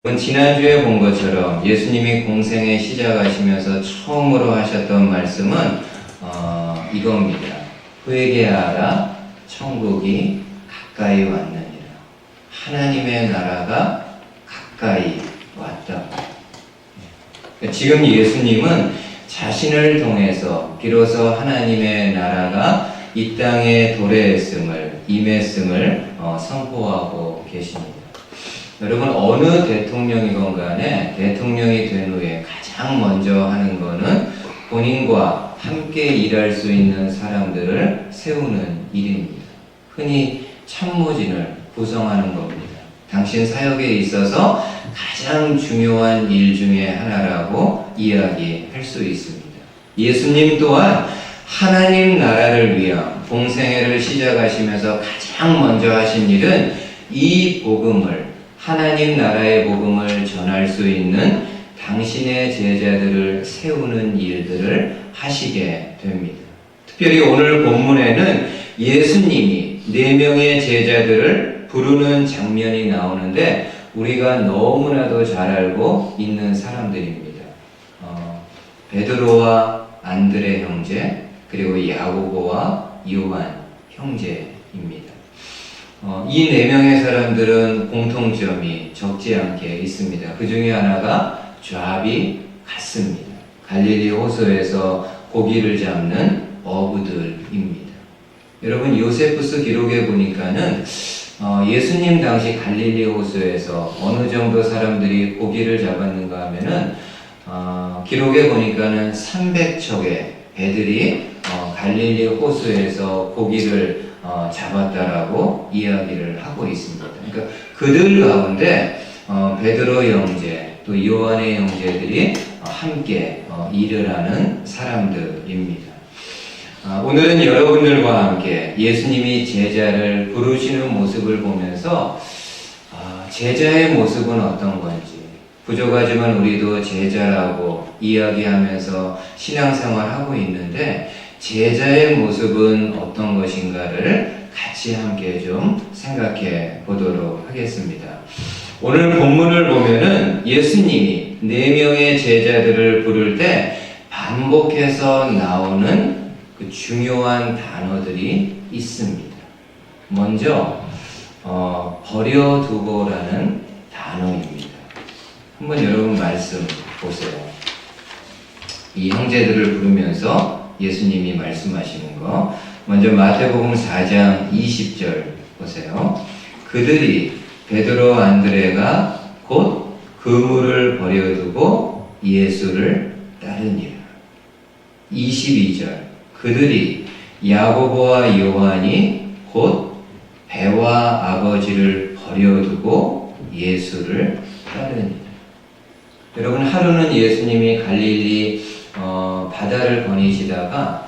지난주에 본 것처럼 예수님이 공생에 시작하시면서 처음으로 하셨던 말씀은 이겁니다. 회개하라, 천국이 가까이 왔느니라. 하나님의 나라가 가까이 왔다. 지금 예수님은 자신을 통해서 비로소 하나님의 나라가 이 땅에 도래했음을, 임했음을 선포하고 계십니다. 여러분, 어느 대통령이건 간에 대통령이 된 후에 가장 먼저 하는 거는 본인과 함께 일할 수 있는 사람들을 세우는 일입니다. 흔히 참모진을 구성하는 겁니다. 당신 사역에 있어서 가장 중요한 일 중에 하나라고 이야기할 수 있습니다. 예수님 또한 하나님 나라를 위한 공생애를 시작하시면서 가장 먼저 하신 일은 이 복음을, 하나님 나라의 복음을 전할 수 있는 당신의 제자들을 세우는 일들을 하시게 됩니다. 특별히 오늘 본문에는 예수님이 4명의 제자들을 부르는 장면이 나오는데 우리가 너무나도 잘 알고 있는 사람들입니다. 베드로와 안드레 형제, 그리고 야고보와 요한 형제입니다. 이 4명의 사람들은 공통점이 적지 않게 있습니다. 그 중에 하나가 좌비 같습니다. 갈릴리 호수에서 고기를 잡는 어부들입니다. 여러분, 요세푸스 기록에 보니까는 예수님 당시 갈릴리 호수에서 어느 정도 사람들이 고기를 잡았는가 하면은 기록에 보니까는 300척의 배들이 갈릴리 호수에서 고기를 잡았다라고 이야기를 하고 있습니다. 그러니까 그들 가운데 베드로 형제, 또 요한의 형제들이 함께 일을 하는 사람들입니다. 오늘은 여러분들과 함께 예수님이 제자를 부르시는 모습을 보면서 제자의 모습은 어떤 건지, 부족하지만 우리도 제자라고 이야기하면서 신앙생활하고 있는데 제자의 모습은 어떤 것인가를 같이 함께 좀 생각해 보도록 하겠습니다. 오늘 본문을 보면은 예수님이 4명의 제자들을 부를 때 반복해서 나오는 그 중요한 단어들이 있습니다. 먼저 버려두고라는 단어입니다. 한번 여러분 말씀 보세요. 이 형제들을 부르면서 예수님이 말씀하시는 거, 먼저 마태복음 4장 20절 보세요. 그들이 베드로 안드레가 곧 그물을 버려두고 예수를 따르니라. 22절 그들이 야고보와 요한이 곧 배와 아버지를 버려두고 예수를 따르니라. 여러분, 하루는 예수님이 갈릴리 바다를 거니시다가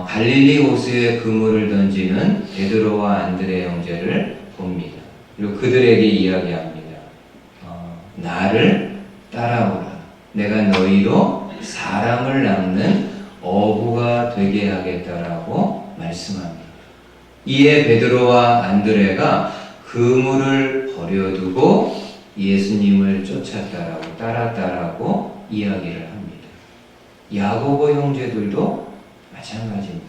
갈릴리 호수에 그물을 던지는 베드로와 안드레 형제를 봅니다. 그리고 그들에게 이야기합니다. 나를 따라오라. 내가 너희로 사람을 낚는 어부가 되게 하겠다라고 말씀합니다. 이에 베드로와 안드레가 그물을 버려두고 예수님을 쫓았다라고, 따랐다라고 이야기를 합니다. 야고보 형제들도 마찬가지입니다.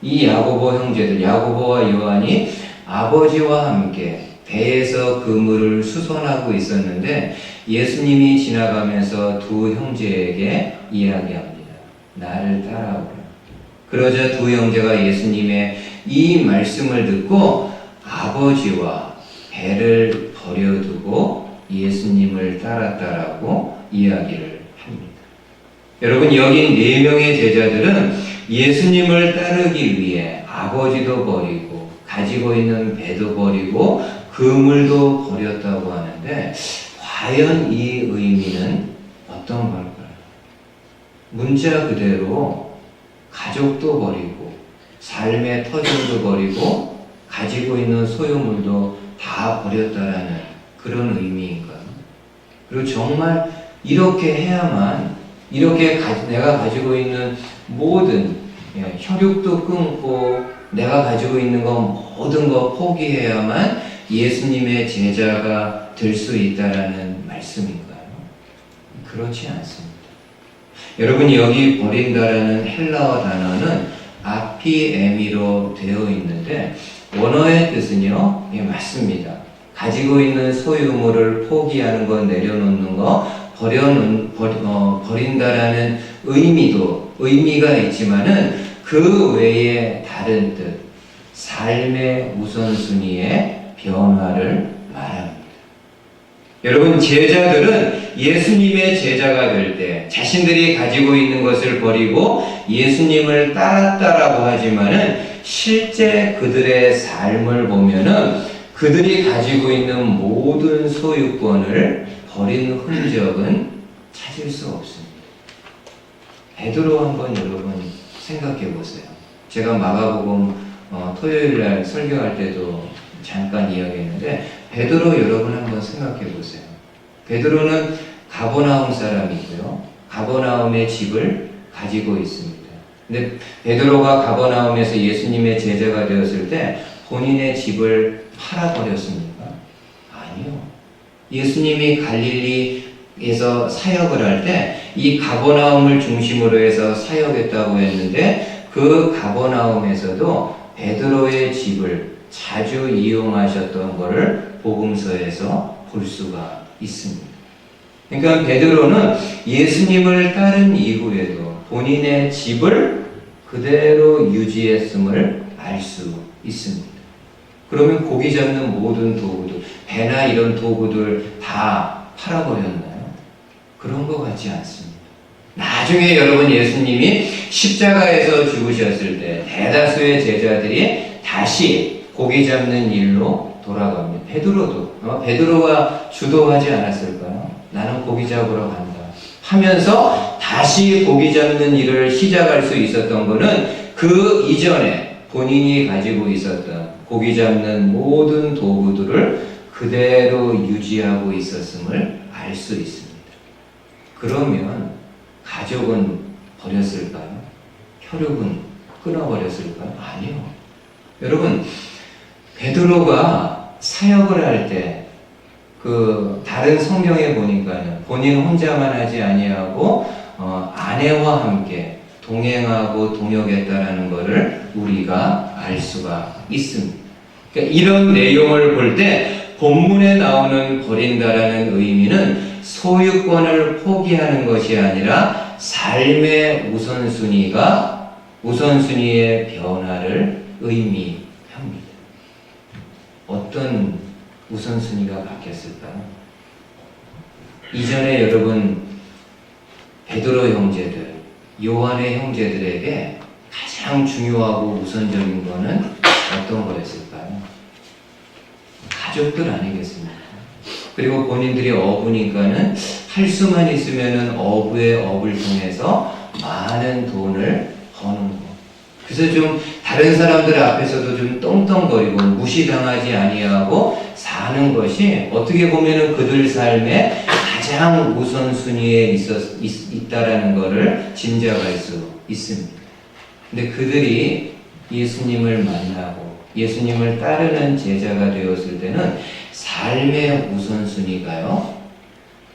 이 야고보 형제들, 야고보와 요한이 아버지와 함께 배에서 그물을 수선하고 있었는데 예수님이 지나가면서 두 형제에게 이야기합니다. 나를 따라오라. 그러자 두 형제가 예수님의 이 말씀을 듣고 아버지와 배를 버려두고 예수님을 따랐다라고 이야기를 합니다. 여러분, 여기 4명의 제자들은 예수님을 따르기 위해 아버지도 버리고 가지고 있는 배도 버리고 그물도 버렸다고 하는데 과연 이 의미는 어떤 걸까요? 문자 그대로 가족도 버리고 삶의 터전도 버리고 가지고 있는 소유물도 다 버렸다라는 그런 의미인가요? 그리고 정말 이렇게 해야만, 이렇게 내가 가지고 있는 모든 혈육도 끊고 내가 가지고 있는 건 모든 거 포기해야만 예수님의 제자가 될 수 있다라는 말씀인가요? 그렇지 않습니다. 여러분, 여기 버린다라는 헬라어 단어는 아피에미로 되어 있는데 원어의 뜻은요, 예, 맞습니다. 가지고 있는 소유물을 포기하는 것, 내려놓는 것, 버린다라는 의미가 있지만은 그 외에 다른 뜻, 삶의 우선순위의 변화를 말합니다. 여러분, 제자들은 예수님의 제자가 될 때 자신들이 가지고 있는 것을 버리고 예수님을 따랐다라고 하지만은 실제 그들의 삶을 보면은 그들이 가지고 있는 모든 소유권을 버린 흔적은 찾을 수 없습니다. 베드로 한번 여러분 생각해 보세요. 제가 마가복음 토요일날 설교할 때도 잠깐 이야기했는데 베드로 여러분 한번 생각해 보세요. 베드로는 가버나움 사람이고요. 가버나움의 집을 가지고 있습니다. 근데 베드로가 가버나움에서 예수님의 제자가 되었을 때 본인의 집을 팔아버렸습니까? 아니요. 예수님이 갈릴리에서 사역을 할 때 이 가버나움을 중심으로 해서 사역했다고 했는데 그 가버나움에서도 베드로의 집을 자주 이용하셨던 것을 복음서에서 볼 수가 있습니다. 그러니까 베드로는 예수님을 따른 이후에도 본인의 집을 그대로 유지했음을 알 수 있습니다. 그러면 고기 잡는 모든 도구들, 배나 이런 도구들 다 팔아버렸나요? 그런 것 같지 않습니다. 나중에 여러분 예수님이 십자가에서 죽으셨을 때 대다수의 제자들이 다시 고기 잡는 일로 돌아갑니다. 베드로가 주도하지 않았을까요? 나는 고기 잡으러 간다 하면서 다시 고기 잡는 일을 시작할 수 있었던 것은 그 이전에 본인이 가지고 있었던 고기 잡는 모든 도구들을 그대로 유지하고 있었음을 알 수 있습니다. 그러면 가족은 버렸을까요? 혈육은 끊어버렸을까요? 아니요. 여러분, 베드로가 사역을 할 때 다른 성경에 보니까요, 본인 혼자만 하지 아니하고 아내와 함께 동행하고 동역했다라는 것을 우리가 알 수가 있습니다. 그러니까 이런 내용을 볼 때 본문에 나오는 버린다라는 의미는 소유권을 포기하는 것이 아니라 삶의 우선순위의 변화를 의미합니다. 어떤 우선순위가 바뀌었을까요? 이전에 여러분 베드로 형제들, 요한의 형제들에게 가장 중요하고 우선적인 것은 어떤 거였을까요? 가족들 아니겠습니까? 그리고 본인들이 어부니까는 할 수만 있으면은 어부의 업을 통해서 많은 돈을 버는 거. 그래서 좀 다른 사람들 앞에서도 좀 떵떵거리고 무시당하지 아니하고 사는 것이 어떻게 보면은 그들 삶의 가장 우선순위에 있다라는 것을 짐작할 수 있습니다. 근데 그들이 예수님을 만나고 예수님을 따르는 제자가 되었을 때는 삶의 우선순위가요,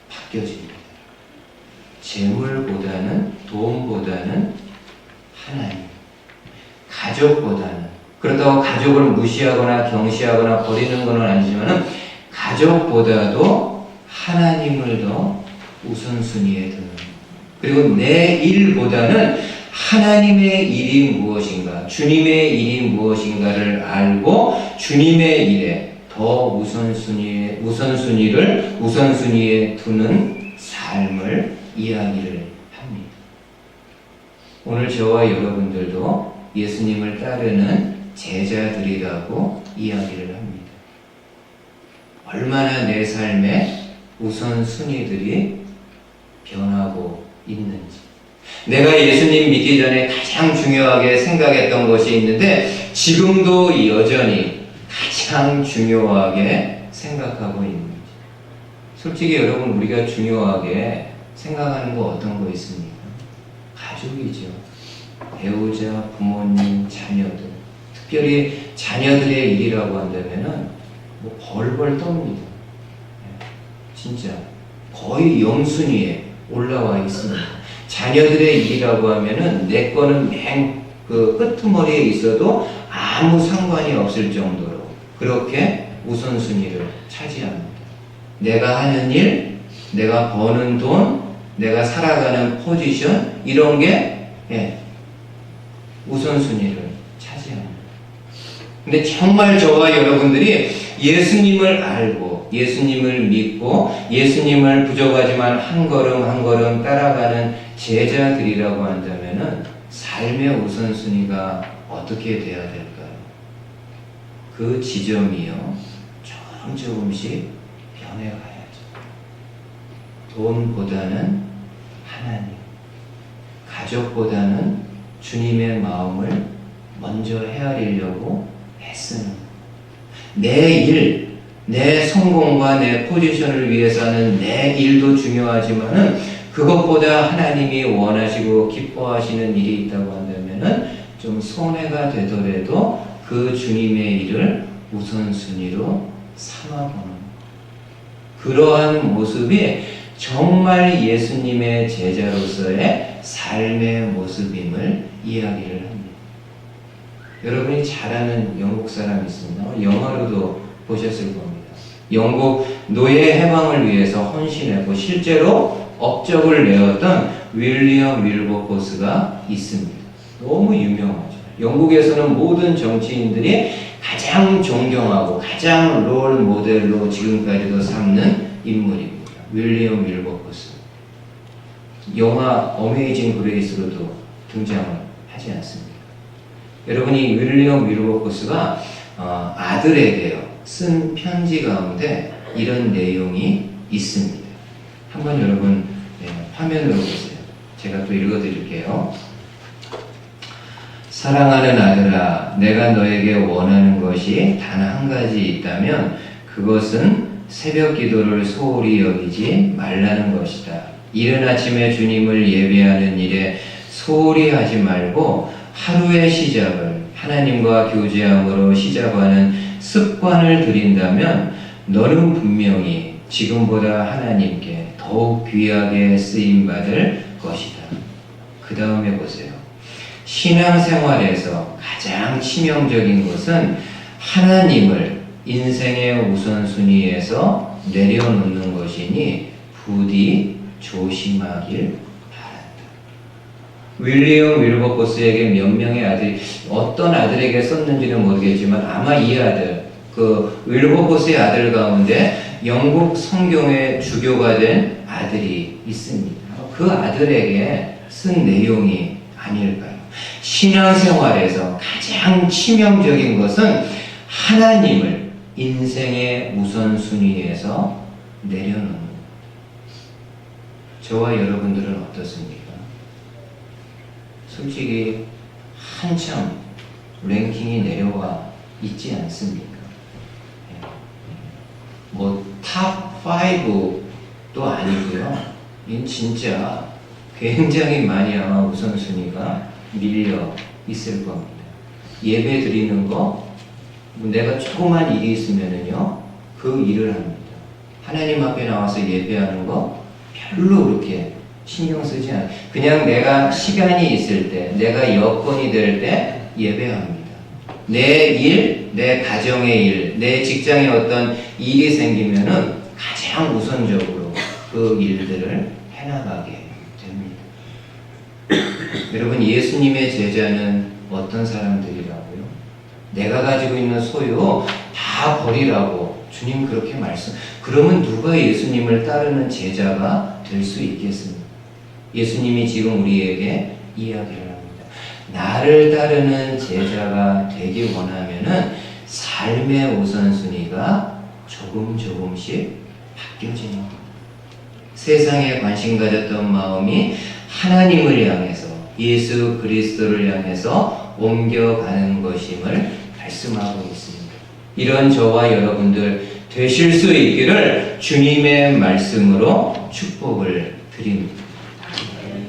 바뀌어집니다. 재물보다는, 돈보다는 하나님, 가족보다는, 그렇다고 가족을 무시하거나 경시하거나 버리는 건 아니지만 가족보다도 하나님을 더 우선순위에 두는, 그리고 내 일보다는 하나님의 일이 무엇인가, 주님의 일이 무엇인가를 알고 주님의 일에 더 우선순위에 두는 삶을 이야기를 합니다. 오늘 저와 여러분들도 예수님을 따르는 제자들이라고 이야기를 합니다. 얼마나 내 삶의 우선순위들이 변하고 있는지. 내가 예수님 믿기 전에 가장 중요하게 생각했던 것이 있는데 지금도 여전히 가장 중요하게 생각하고 있는지. 솔직히 여러분, 우리가 중요하게 생각하는 거 어떤 거 있습니까? 가족이죠. 배우자, 부모님, 자녀들. 특별히 자녀들의 일이라고 한다면은 벌벌 떱니다. 진짜 거의 영순위에 올라와 있습니다. 자녀들의 일이라고 하면은 내 거는 맨 그 끄트머리에 있어도 아무 상관이 없을 정도로 그렇게 우선순위를 차지합니다. 내가 하는 일, 내가 버는 돈, 내가 살아가는 포지션 이런 게 우선순위를 차지합니다. 근데 정말 저와 여러분들이 예수님을 알고 예수님을 믿고 예수님을 부족하지만 한 걸음 한 걸음 따라가는 제자들이라고 한다면은 삶의 우선순위가 어떻게 돼야 될까요? 그 지점이요, 조금씩 변해가야죠. 돈보다는 하나님, 가족보다는 주님의 마음을 먼저 헤아리려고 애쓰는, 내 일, 내 성공과 내 포지션을 위해서 하는 내 일도 중요하지만은 그것보다 하나님이 원하시고 기뻐하시는 일이 있다고 한다면은 좀 손해가 되더라도 그 주님의 일을 우선순위로 삼아보는 그러한 모습이 정말 예수님의 제자로서의 삶의 모습임을 이야기를 합니다. 여러분이 잘 아는 영국 사람 있습니다. 영화로도 보셨을 겁니다. 영국 노예 해방을 위해서 헌신했고 실제로 업적을 내었던 윌리엄 윌버포스가 있습니다. 너무 유명하죠. 영국에서는 모든 정치인들이 가장 존경하고 가장 롤 모델로 지금까지도 삼는 인물입니다. 윌리엄 윌버포스. 영화 어메이징 그레이스로도 등장을 하지 않습니다. 여러분이 윌리엄 윌버포스가 아들에게 쓴 편지 가운데 이런 내용이 있습니다. 한번 여러분 화면으로 보세요. 제가 또 읽어드릴게요. 사랑하는 아들아, 내가 너에게 원하는 것이 단 한 가지 있다면 그것은 새벽 기도를 소홀히 여기지 말라는 것이다. 이른 아침에 주님을 예배하는 일에 소홀히 하지 말고 하루의 시작을 하나님과 교제함으로 시작하는 습관을 들인다면 너는 분명히 지금보다 하나님께 더욱 귀하게 쓰임받을 것이다. 그 다음에 보세요. 신앙생활에서 가장 치명적인 것은 하나님을 인생의 우선순위에서 내려놓는 것이니 부디 조심하길 바란다. 윌리엄 윌버포스에게 몇 명의 아들이, 어떤 아들에게 썼는지는 모르겠지만 아마 이 아들, 그 윌버포스의 아들 가운데 영국 성경의 주교가 된 아들이 있습니다. 그 아들에게 쓴 내용이 아닐까요? 신앙생활에서 가장 치명적인 것은 하나님을 인생의 우선순위에서 내려놓는 것. 저와 여러분들은 어떻습니까? 솔직히 한참 랭킹이 내려와 있지 않습니까? 뭐 탑 5도 아니고요. 이건 진짜 굉장히 많이 아마 우선순위가 밀려 있을 겁니다. 예배 드리는 거, 내가 조그만 일이 있으면은요, 그 일을 합니다. 하나님 앞에 나와서 예배하는 거 별로 그렇게 신경 쓰지 않아요. 그냥 내가 시간이 있을 때, 내가 여건이 될 때 예배합니다. 내 일, 내 가정의 일, 내 직장에 어떤 일이 생기면은 가장 우선적으로 그 일들을 해나가게 됩니다. 여러분, 예수님의 제자는 어떤 사람들이라고요? 내가 가지고 있는 소유 다 버리라고 주님 그렇게 말씀. 그러면 누가 예수님을 따르는 제자가 될 수 있겠습니까? 예수님이 지금 우리에게 이야기를 합니다. 나를 따르는 제자가 되기 원하면은 삶의 우선순위가 조금씩 바뀌어지는 겁니다. 세상에 관심 가졌던 마음이 하나님을 향해서, 예수 그리스도를 향해서 옮겨가는 것임을 말씀하고 있습니다. 이런 저와 여러분들 되실 수 있기를 주님의 말씀으로 축복을 드립니다.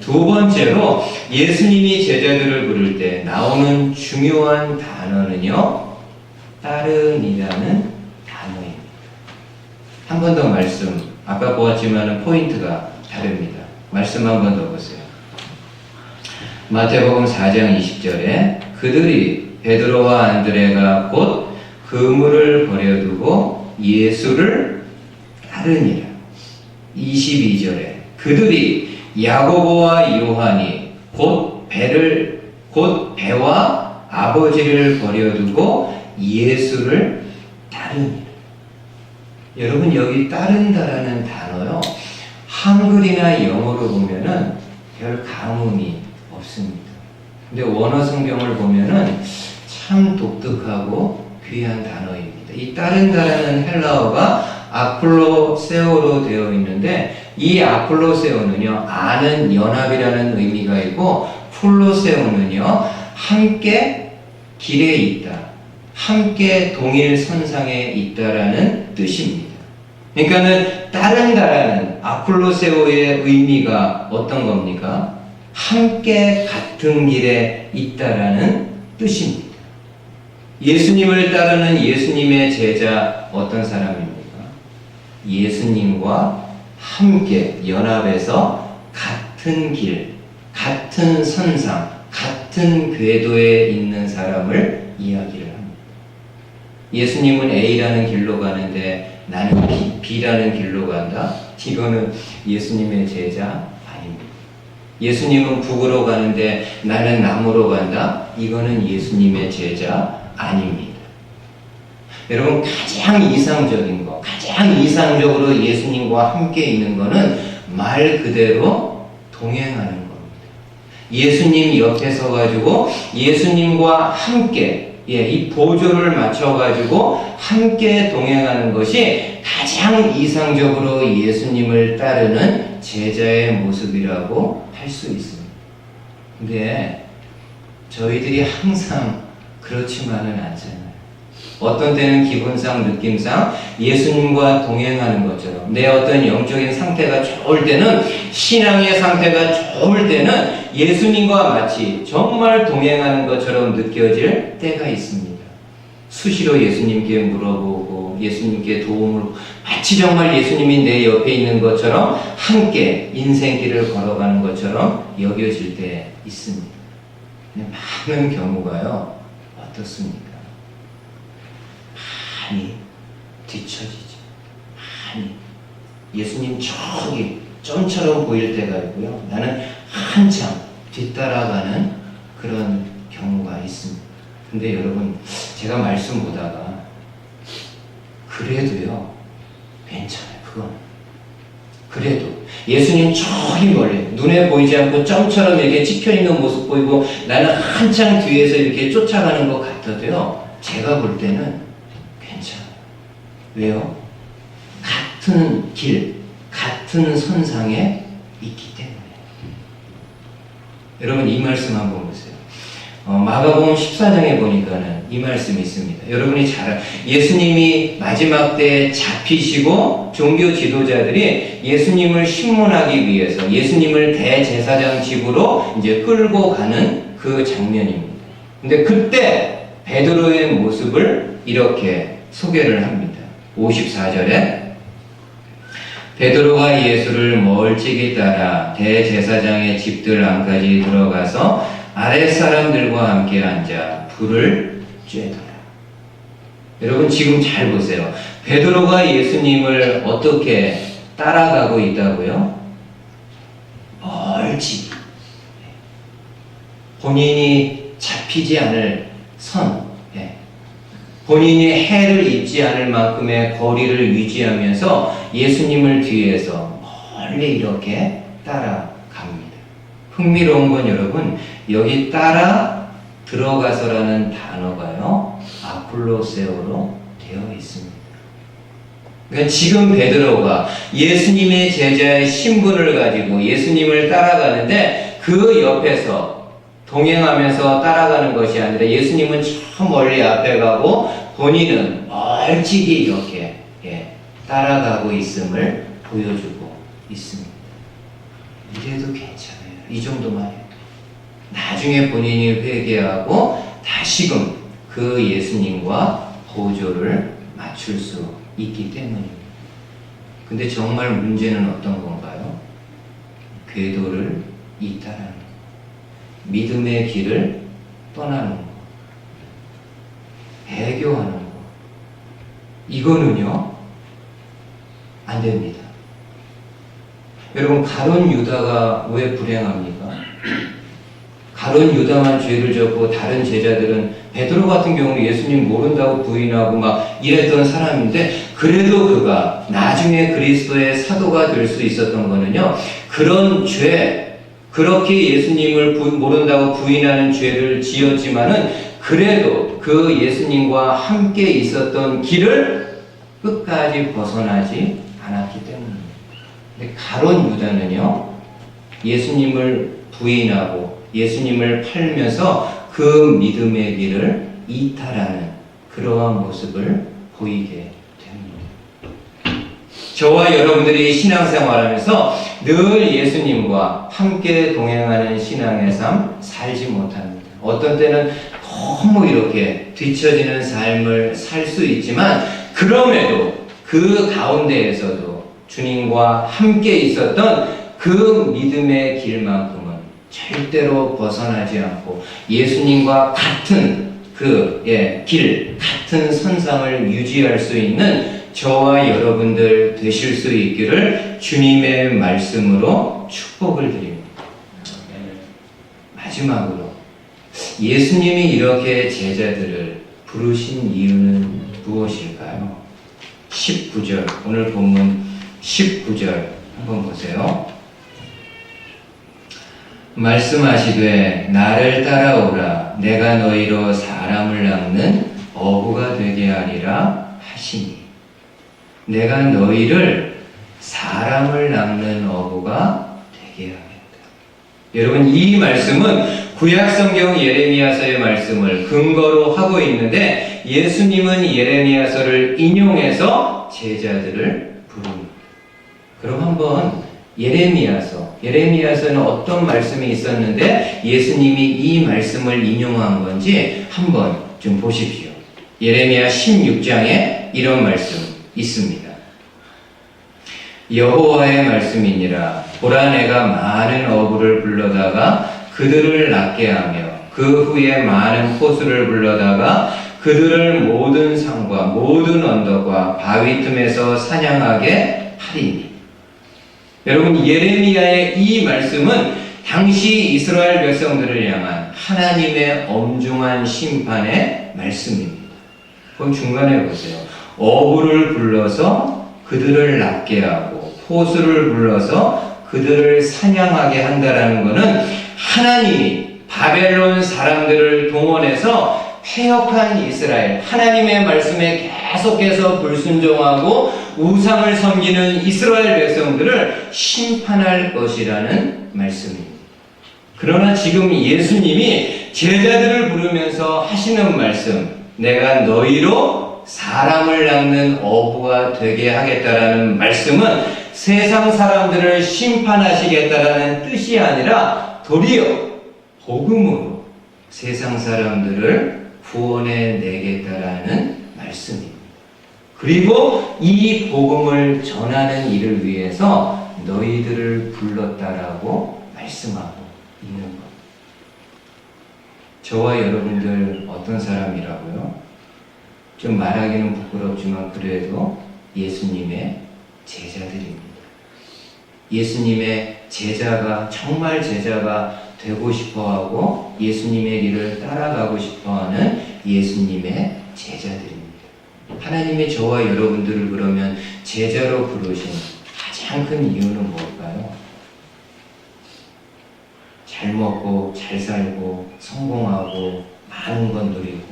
두 번째로 예수님이 제자들을 부를 때 나오는 중요한 단어는요, 따른이라는 단어입니다. 한 번 더 말씀 아까 보았지만 포인트가 다릅니다. 말씀 한 번 더 보세요. 마태복음 4장 20절에 그들이 베드로와 안드레가 곧 그물을 버려두고 예수를 따르니라. 22절에 그들이 야고보와 요한이 곧 배와 아버지를 버려두고 예수를 따르니라. 여러분, 여기 따른다라는 단어요, 한글이나 영어로 보면은 별 감흥이 없습니다. 근데 원어 성경을 보면은 참 독특하고 귀한 단어입니다. 이 따른다라는 헬라어가 아폴로세오로 되어 있는데, 이 아폴로세오는요, 아는 연합이라는 의미가 있고, 폴로세오는요, 함께 길에 있다, 함께 동일 선상에 있다라는 뜻입니다. 그러니까는 따른다라는 아폴로세오의 의미가 어떤 겁니까? 함께 같은 길에 있다라는 뜻입니다. 예수님을 따르는 예수님의 제자 어떤 사람입니까? 예수님과 함께 연합해서 같은 길, 같은 선상, 같은 궤도에 있는 사람을 이야기를 합니다. 예수님은 A라는 길로 가는데 나는 B라는 길로 간다? 이거는 예수님의 제자 아닙니다. 예수님은 북으로 가는데 나는 남으로 간다? 이거는 예수님의 제자 아닙니다. 여러분, 가장 이상적으로 예수님과 함께 있는 거는 말 그대로 동행하는 겁니다. 예수님 옆에 서가지고 예수님과 함께, 이 보조를 맞춰가지고 함께 동행하는 것이 가장 이상적으로 예수님을 따르는 제자의 모습이라고 할 수 있습니다. 근데 저희들이 항상 그렇지만은 않잖아요. 어떤 때는 기분상, 느낌상 예수님과 동행하는 것처럼, 내 어떤 영적인 상태가 좋을 때는, 신앙의 상태가 좋을 때는 예수님과 마치 정말 동행하는 것처럼 느껴질 때가 있습니다. 수시로 예수님께 물어보고 예수님께 도움을, 마치 정말 예수님이 내 옆에 있는 것처럼 함께 인생길을 걸어가는 것처럼 여겨질 때 있습니다. 많은 경우가요, 어떻습니까? 많이 뒤처지죠. 많이. 예수님 저기 점처럼 보일 때가 있고요, 나는 한참 뒤따라가는 그런 경우가 있습니다. 근데 여러분, 제가 말씀 보다가 그래도요, 괜찮아요. 그건 그래도 예수님 저기 멀리 눈에 보이지 않고 점처럼 이렇게 찍혀있는 모습 보이고 나는 한참 뒤에서 이렇게 쫓아가는 것 같아도요, 제가 볼 때는 괜찮아요. 왜요? 같은 길, 같은 선상에 있기 때문에. 여러분, 이 말씀 한번 보세요. 마가복음 14장에 보니까는 이 말씀이 있습니다. 여러분이 예수님이 마지막 때에 잡히시고 종교 지도자들이 예수님을 신문하기 위해서 예수님을 대제사장 집으로 이제 끌고 가는 그 장면입니다. 근데 그때 베드로의 모습을 이렇게 소개를 합니다. 54절에 베드로가 예수를 멀찍이 따라 대제사장의 집들 안까지 들어가서 아랫사람들과 함께 앉아 불을 쬐더라. 여러분, 지금 잘 보세요. 베드로가 예수님을 어떻게 따라가고 있다고요? 멀찍이. 본인이 잡히지 않을 선, 본인이 해를 입지 않을 만큼의 거리를 유지하면서 예수님을 뒤에서 멀리 이렇게 따라갑니다. 흥미로운 건 여러분, 여기 따라 들어가서라는 단어가요, 아폴로세오로 되어 있습니다. 그러니까 지금 베드로가 예수님의 제자의 신분을 가지고 예수님을 따라가는데 그 옆에서 동행하면서 따라가는 것이 아니라 예수님은 저 멀리 앞에 가고 본인은 멀찍이 이렇게 따라가고 있음을 보여주고 있습니다. 이래도 괜찮아요. 이 정도만 해도. 나중에 본인이 회개하고 다시금 그 예수님과 보조를 맞출 수 있기 때문입니다. 근데 정말 문제는 어떤 건가요? 궤도를 이탈하는 것, 믿음의 길을 떠나는 것, 배교하는 것, 이거는요 안 됩니다. 여러분, 가룟 유다가 왜 불행합니까? 가룟 유다만 죄를 졌고 다른 제자들은, 베드로 같은 경우는 예수님 모른다고 부인하고 막 이랬던 사람인데, 그래도 그가 나중에 그리스도의 사도가 될 수 있었던 거는요, 그런 죄, 그렇게 예수님을 모른다고 부인하는 죄를 지었지만은 그래도 그 예수님과 함께 있었던 길을 끝까지 벗어나지 않았기 때문입니다. 근데 가룟 유다는요, 예수님을 부인하고 예수님을 팔면서 그 믿음의 길을 이탈하는 그러한 모습을 보이게 됩니다. 저와 여러분들이 신앙생활하면서 늘 예수님과 함께 동행하는 신앙의 삶 살지 못합니다. 어떤 때는 너무 이렇게 뒤처지는 삶을 살 수 있지만, 그럼에도 그 가운데에서도 주님과 함께 있었던 그 믿음의 길만큼은 절대로 벗어나지 않고 예수님과 같은 길, 같은 선상을 유지할 수 있는 저와 여러분들 되실 수 있기를 주님의 말씀으로 축복을 드립니다. 마지막으로, 예수님이 이렇게 제자들을 부르신 이유는 무엇일까요? 19절, 오늘 본문 19절 한번 보세요. 말씀하시되 나를 따라오라, 내가 너희로 사람을 낚는 어부가 되게 하리라 하시니. 내가 너희를 사람을 낚는 어부가 되게 하겠다. 여러분, 이 말씀은 구약성경 예레미야서의 말씀을 근거로 하고 있는데, 예수님은 예레미야서를 인용해서 제자들을 부릅니다. 그럼 한번 예레미야서는 어떤 말씀이 있었는데 예수님이 이 말씀을 인용한 건지 한번 좀 보십시오. 예레미야 16장에 이런 말씀 있습니다. 여호와의 말씀이니라. 보라, 내가 많은 어부를 불러다가 그들을 낚게 하며 그 후에 많은 호수를 불러다가 그들을 모든 산과 모든 언덕과 바위 틈에서 사냥하게 하리니. 여러분, 예레미야의 이 말씀은 당시 이스라엘 백성들을 향한 하나님의 엄중한 심판의 말씀입니다. 그럼 중간에 보세요. 어부를 불러서 그들을 낚게 하고 호수를 불러서 그들을 사냥하게 한다라는 것은 하나님이 바벨론 사람들을 동원해서 패역한 이스라엘, 하나님의 말씀에 계속해서 불순종하고 우상을 섬기는 이스라엘 백성들을 심판할 것이라는 말씀입니다. 그러나 지금 예수님이 제자들을 부르면서 하시는 말씀, 내가 너희로 사람을 낚는 어부가 되게 하겠다라는 말씀은 세상 사람들을 심판하시겠다라는 뜻이 아니라 도리어 복음으로 세상 사람들을 구원해 내겠다라는 말씀입니다. 그리고 이 복음을 전하는 일을 위해서 너희들을 불렀다라고 말씀하고 있는 것. 저와 여러분들 어떤 사람이라고요? 좀 말하기는 부끄럽지만 그래도 예수님의 제자들입니다. 예수님의 제자가, 정말 제자가 되고 싶어하고 예수님의 길을 따라가고 싶어하는 예수님의 제자들입니다. 하나님이 저와 여러분들을 그러면 제자로 부르신 가장 큰 이유는 뭘까요? 잘 먹고 잘 살고 성공하고 많은 건 누리고,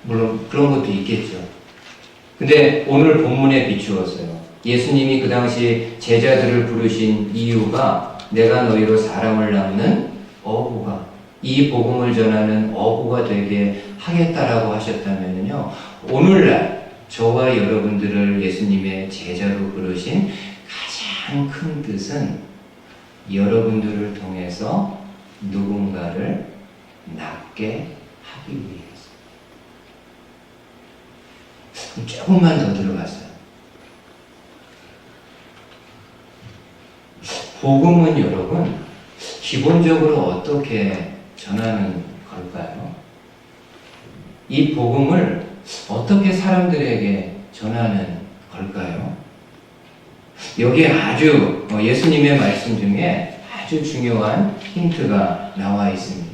물론 그런 것도 있겠죠. 근데 오늘 본문에 비추어서요, 예수님이 그 당시 제자들을 부르신 이유가 내가 너희로 사람을 낚는 어부가, 이 복음을 전하는 어부가 되게 하겠다라고 하셨다면요, 오늘날 저와 여러분들을 예수님의 제자로 부르신 가장 큰 뜻은 여러분들을 통해서 누군가를 낫게 하기 위해서. 조금만 더 들어갔어요. 복음은 여러분 기본적으로 어떻게 전하는 걸까요? 이 복음을 어떻게 사람들에게 전하는 걸까요? 여기에 아주 예수님의 말씀 중에 아주 중요한 힌트가 나와 있습니다.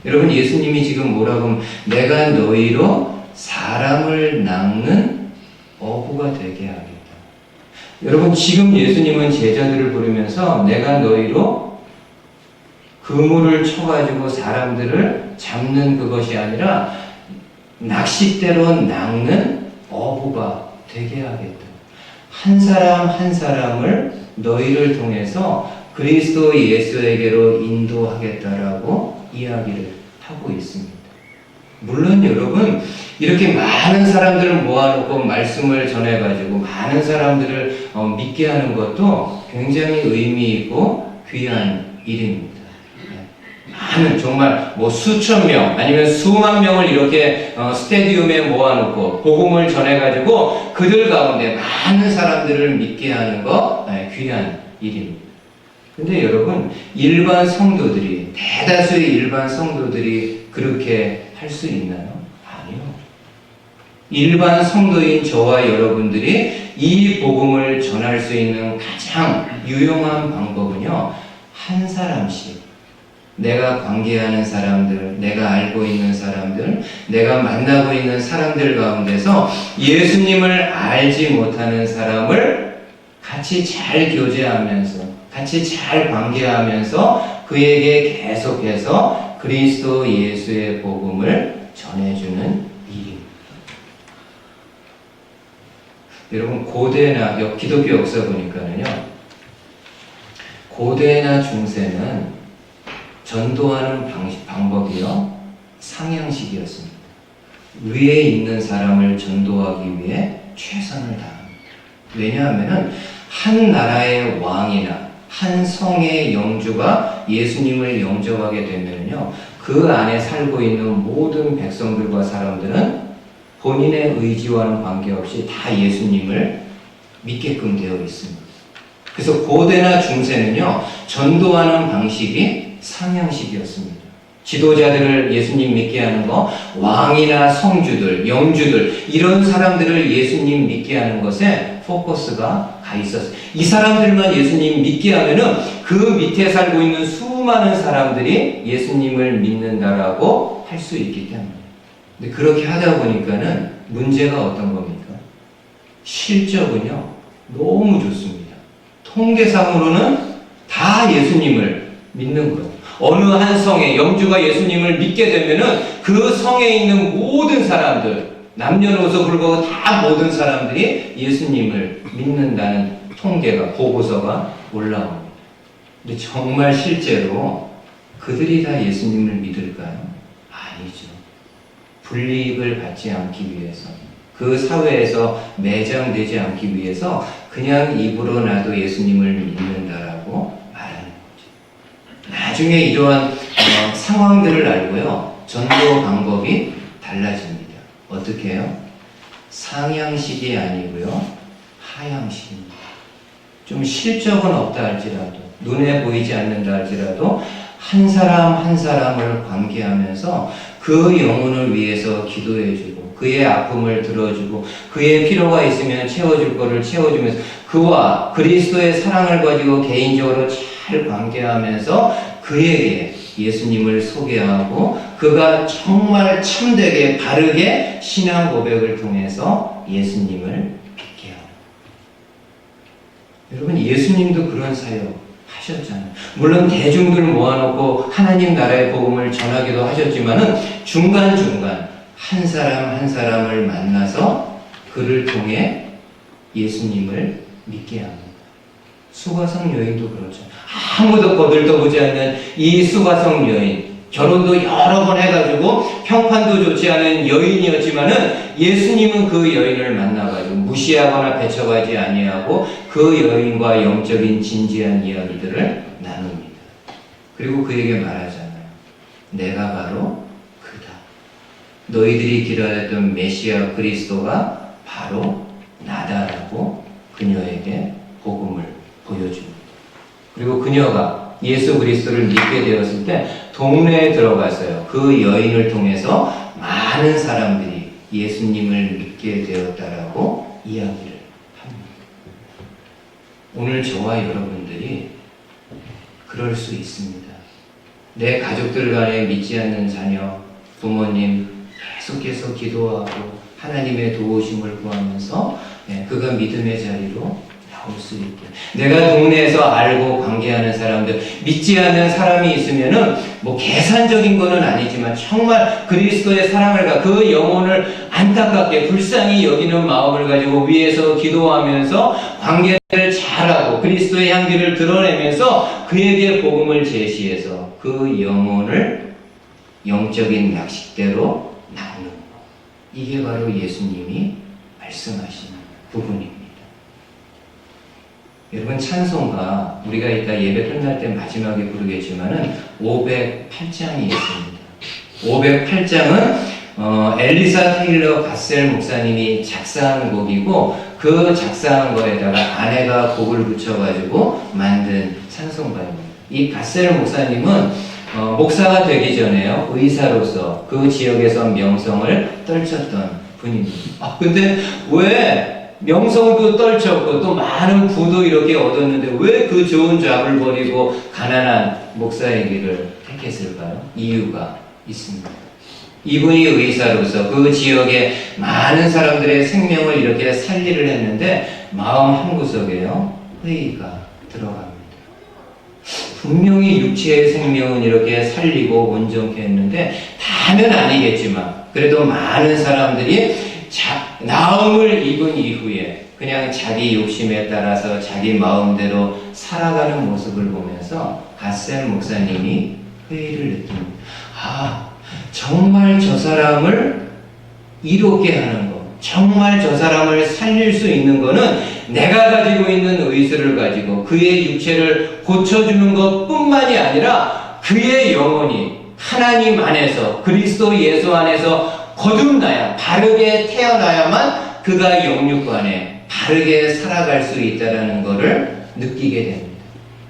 여러분, 예수님이 지금 뭐라고 하면 내가 너희로 사람을 낚는 어부가 되게 하겠다. 여러분, 지금 예수님은 제자들을 부르면서 내가 너희로 그물을 쳐가지고 사람들을 잡는 그것이 아니라 낚싯대로 낚는 어부가 되게 하겠다. 한 사람 한 사람을 너희를 통해서 그리스도 예수에게로 인도하겠다라고 이야기를 하고 있습니다. 물론 여러분, 이렇게 많은 사람들을 모아놓고 말씀을 전해가지고 많은 사람들을 믿게 하는 것도 굉장히 의미 있고 귀한 일입니다. 많은, 정말 뭐 수천 명 아니면 수만 명을 이렇게 스테디움에 모아놓고 복음을 전해가지고 그들 가운데 많은 사람들을 믿게 하는 거 귀한 일입니다. 근데 여러분, 일반 성도들이, 대다수의 일반 성도들이 그렇게 할 수 있나요? 아니요. 일반 성도인 저와 여러분들이 이 복음을 전할 수 있는 가장 유용한 방법은요, 한 사람씩, 내가 관계하는 사람들, 내가 알고 있는 사람들, 내가 만나고 있는 사람들 가운데서 예수님을 알지 못하는 사람을 같이 잘 교제하면서, 같이 잘 관계하면서 그에게 계속해서 그리스도 예수의 복음을 전해주는 일입니다. 여러분, 고대나 기독교 역사 보니까는요, 고대나 중세는 전도하는 방법이요, 상향식이었습니다. 위에 있는 사람을 전도하기 위해 최선을 다합니다. 왜냐하면 한 나라의 왕이나 한 성의 영주가 예수님을 영접하게 되면요, 그 안에 살고 있는 모든 백성들과 사람들은 본인의 의지와는 관계없이 다 예수님을 믿게끔 되어 있습니다. 그래서 고대나 중세는요, 전도하는 방식이 상향식이었습니다. 지도자들을 예수님 믿게 하는 거, 왕이나 성주들, 영주들, 이런 사람들을 예수님 믿게 하는 것에 포커스가 가 있었어요. 이 사람들만 예수님 믿게 하면은 그 밑에 살고 있는 수많은 사람들이 예수님을 믿는다라고 할 수 있기 때문에. 근데 그렇게 하다 보니까는 문제가 어떤 겁니까? 실적은요, 너무 좋습니다. 통계상으로는 다 예수님을 믿는 거예요. 어느 한 성에 영주가 예수님을 믿게 되면은 그 성에 있는 모든 사람들, 남녀노소 불구하고 다 모든 사람들이 예수님을 믿는다는 통계가, 보고서가 올라옵니다. 근데 정말 실제로 그들이 다 예수님을 믿을까요? 아니죠. 불이익을 받지 않기 위해서, 그 사회에서 매장되지 않기 위해서 그냥 입으로 나도 예수님을 믿는다라고 말하는 거죠. 나중에 이러한 상황들을 알고요, 전도 방법이 달라집니다. 어떻게 해요? 상향식이 아니고요, 하향식입니다. 좀 실적은 없다 할지라도, 눈에 보이지 않는다 할지라도 한 사람 한 사람을 관계하면서 그 영혼을 위해서 기도해주고 그의 아픔을 들어주고 그의 필요가 있으면 채워줄 거를 채워주면서 그와 그리스도의 사랑을 가지고 개인적으로 잘 관계하면서 그에게 예수님을 소개하고 그가 정말 참되게 바르게 신앙 고백을 통해서 예수님을 믿게 하고. 여러분, 예수님도 그런 사역 하셨잖아요. 물론 대중들 모아놓고 하나님 나라의 복음을 전하기도 하셨지만은 중간중간 한 사람 한 사람을 만나서 그를 통해 예수님을 믿게 합니다. 수가성 여인도 그렇죠. 아무도 거들떠보지 않는 이 수가성 여인, 결혼도 여러 번 해가지고 평판도 좋지 않은 여인이었지만은 예수님은 그 여인을 만나가지고 무시하거나 배척하지 아니하고 그 여인과 영적인 진지한 이야기들을 나눕니다. 그리고 그에게 말하잖아요. 내가 바로 그다. 너희들이 기다렸던 메시아 그리스도가 바로 나다라고 그녀에게 복음을 보여줍니다. 그리고 그녀가 예수 그리스도를 믿게 되었을 때 동네에 들어갔어요. 그 여인을 통해서 많은 사람들이 예수님을 믿게 되었다라고 이야기를 합니다. 오늘 저와 여러분들이 그럴 수 있습니다. 내 가족들 간에 믿지 않는 자녀, 부모님 계속해서 기도하고 하나님의 도우심을 구하면서 그가 믿음의 자리로 나올 수 있게. 내가 동네에서 알고 관계하는 사람들, 믿지 않는 사람이 있으면은 뭐 계산적인 거는 아니지만 정말 그리스도의 사랑을 그 영혼을 안타깝게 불쌍히 여기는 마음을 가지고 위에서 기도하면서 관계를 잘하고 그리스도의 향기를 드러내면서 그에게 복음을 제시해서 그 영혼을 영적인 낚싯대로 낚는 것. 이게 바로 예수님이 말씀하시는 부분입니다. 여러분, 찬송가 우리가 이따 예배 끝날 때 마지막에 부르겠지만은 508장이 있습니다. 508장은 엘리사 테일러 갓셀 목사님이 작사한 곡이고 그 작사한 거에다가 아내가 곡을 붙여가지고 만든 찬송가입니다. 이 갓셀 목사님은 목사가 되기 전에요, 의사로서 그 지역에서 명성을 떨쳤던 분입니다. 근데 왜 명성도 떨쳤고 또 많은 부도 이렇게 얻었는데 왜 그 좋은 잡을 버리고 가난한 목사의 길을 택했을까요? 이유가 있습니다. 이분이 의사로서 그 지역의 많은 사람들의 생명을 이렇게 살리를 했는데 마음 한구석에요, 회의가 들어갑니다. 분명히 육체의 생명은 이렇게 살리고 온전케 했는데 다는 아니겠지만 그래도 많은 사람들이 나음을 입은 이후에 그냥 자기 욕심에 따라서 자기 마음대로 살아가는 모습을 보면서 갓셀 목사님이 회의를 느낍니다. 정말 저 사람을 이롭게 하는 것, 정말 저 사람을 살릴 수 있는 것은 내가 가지고 있는 의술을 가지고 그의 육체를 고쳐주는 것 뿐만이 아니라 그의 영혼이 하나님 안에서 그리스도 예수 안에서 거듭나야, 바르게 태어나야만 그가 영육간에 바르게 살아갈 수 있다는 것을 느끼게 됩니다.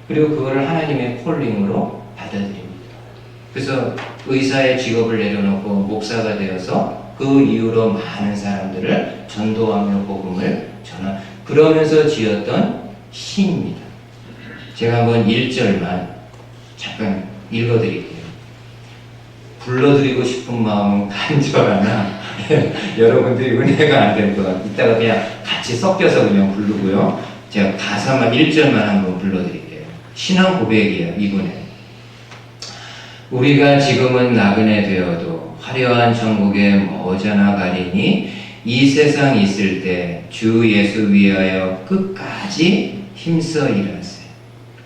그리고 그거를 하나님의 콜링으로 받아들입니다. 그래서 의사의 직업을 내려놓고 목사가 되어서 그 이후로 많은 사람들을 전도하며 복음을 전하, 그러면서 지었던 시입니다. 제가 한번 1절만 잠깐 읽어드릴게요. 불러드리고 싶은 마음은 간절하나 여러분들이 은혜가 안 될 것 같아요. 이따가 그냥 같이 섞여서 그냥 부르고요. 제가 가사만 1절만 한번 불러드릴게요. 신앙 고백이에요, 이분의. 우리가 지금은 나그네 되어도 화려한 천국에 머저나 가리니 이 세상 있을 때 주 예수 위하여 끝까지 힘써 일하세요.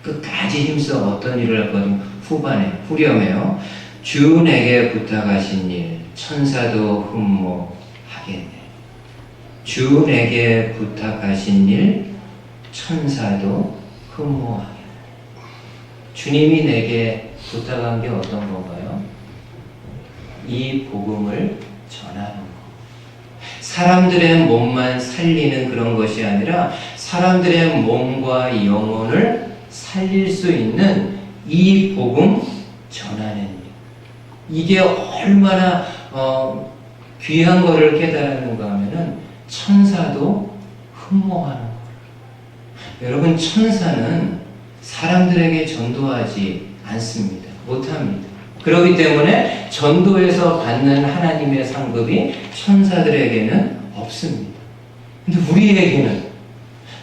끝까지 힘써 어떤 일을 하거든? 후반에, 후렴에요. 주 내게 부탁하신 일 천사도 흠모하겠네. 주 내게 부탁하신 일 천사도 흠모하겠네. 주님이 내게 부탁한 게 어떤 건가요? 이 복음을 전하는 것. 사람들의 몸만 살리는 그런 것이 아니라 사람들의 몸과 영혼을 살릴 수 있는 이 복음 전하는 일. 이게 얼마나 귀한 거를 깨달았는가 하면은 천사도 흠모하는 거예요. 여러분, 천사는 사람들에게 전도하지 않습니다. 못합니다. 그렇기 때문에 전도에서 받는 하나님의 상급이 천사들에게는 없습니다. 근데 우리에게는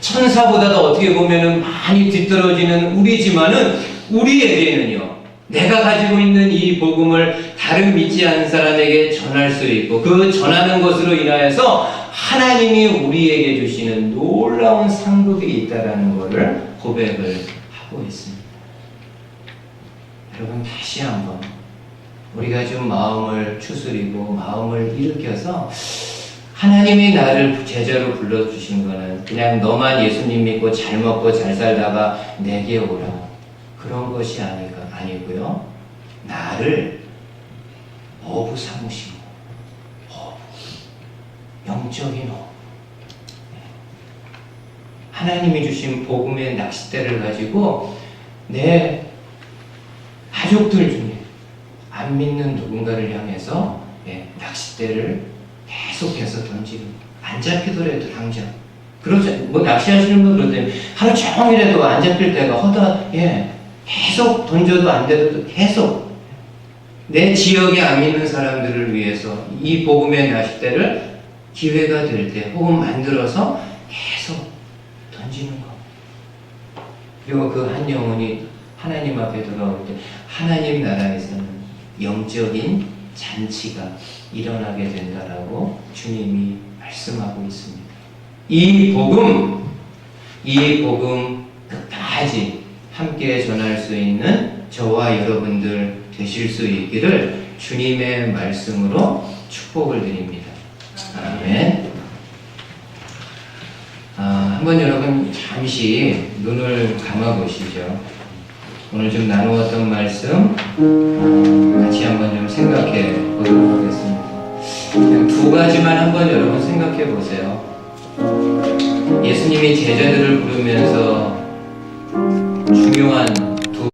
천사보다도 어떻게 보면은 많이 뒤떨어지는 우리지만은 우리에게는요, 내가 가지고 있는 이 복음을 다른 믿지 않는 사람에게 전할 수 있고 그 전하는 것으로 인하여서 하나님이 우리에게 주시는 놀라운 상급이 있다는 것을 고백을 하고 있습니다. 여러분, 다시 한번 우리가 좀 마음을 추스리고 마음을 일으켜서 하나님이 나를 제자로 불러주신 거는 그냥 너만 예수님 믿고 잘 먹고 잘 살다가 내게 오라, 그런 것이 아니고요. 나를 어부 삼으시고, 영적인 어부. 하나님이 주신 복음의 낚싯대를 가지고 내 가족들 중에 안 믿는 누군가를 향해서 낚싯대를 계속해서 던지는, 안 잡히더라도 당장. 그렇죠. 뭐 낚시하시는 분 그럴 때 하루 종일해도 안 잡힐 때가 계속 던져도 안 돼도 계속 내 지역에 안 믿는 사람들을 위해서 이 복음의 낚싯대를 기회가 될 때 혹은 만들어서 계속 던지는 거. 그리고 그 한 영혼이 하나님 앞에 돌아올 때 하나님 나라에서는 영적인 잔치가 일어나게 된다라고 주님이 말씀하고 있습니다. 이 복음 끝까지 함께 전할 수 있는 저와 여러분들 되실 수 있기를 주님의 말씀으로 축복을 드립니다. 아멘. 한번 여러분 잠시 눈을 감아 보시죠. 오늘 좀 나누었던 말씀 같이 한번 좀 생각해 보도록 하겠습니다. 그냥 두 가지만 한번 여러분 생각해 보세요. 예수님이 제자들을 부르면서 중요한